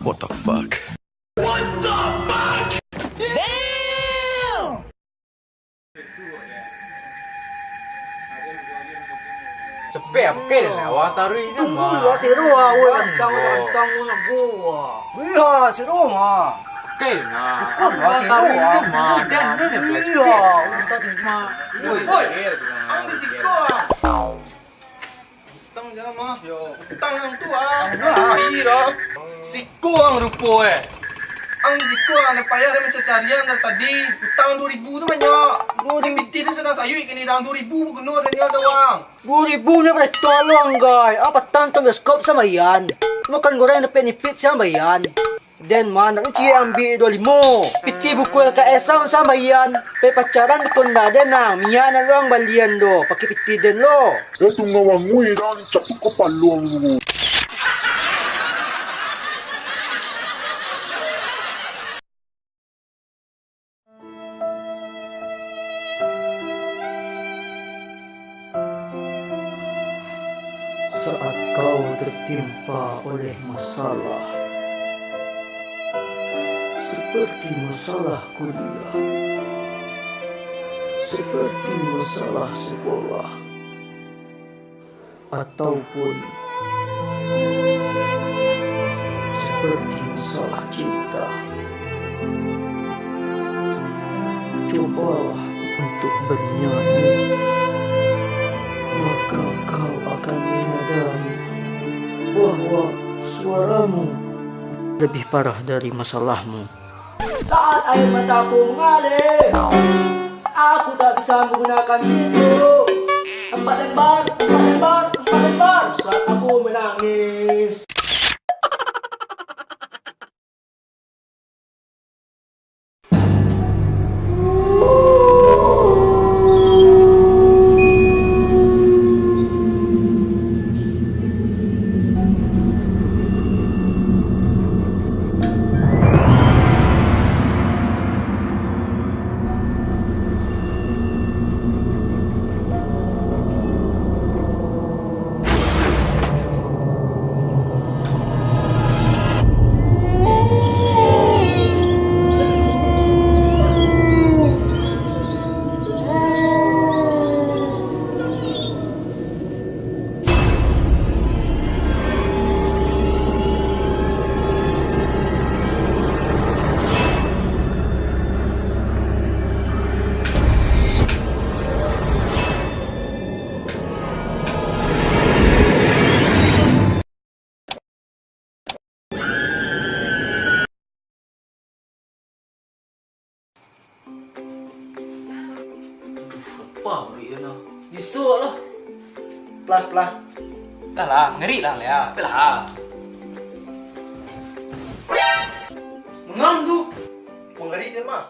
What the fuck? Cepet apa kena lah awak taruh je Tunggu lah si Roa, kantang nak gua. Iya si Roma. Kena. Awak taruh je mah. Dan ni Iya, untat mah. Oi, ang risiko ah. Utang jangan mah, yo. Utang ang tua. Iro. Siko ang rupo eh. Ang siko ang napayar na mencari-carian dari tadi. Utang 2,000 tu banyak. Ang biti tu sana sayu ikan dalam 2,000 guna dan dia tawang. 2,000 na pre, tolong guys. Apa tantang na scope sama yan? Makan goreng na penipit sama yan. Den man, ang ciye ambil 2,500. Piti buku ka esang sama yan. Pe pacaran ko na den na. Miya na lang balian do. Pakipiti den lo. Ito nga wangoy dan capek ko paluang mo. Saat kau tertimpa oleh masalah, seperti masalah kuliah, seperti masalah sekolah, ataupun seperti masalah cinta, cobalah untuk bernyanyi, maka kau akan menyadari bahwa suaramu lebih parah dari masalahmu. Saat air mataku mengalir, aku tak bisa menggunakan tisu. 4 lembar, 4 lembar, 4 lembar saat aku menangis. Apa beri dia nak? Esok lah. Pelah. Dah lah, ngeri lah ya. Belah. Mengang tu. Mengeri dia mah.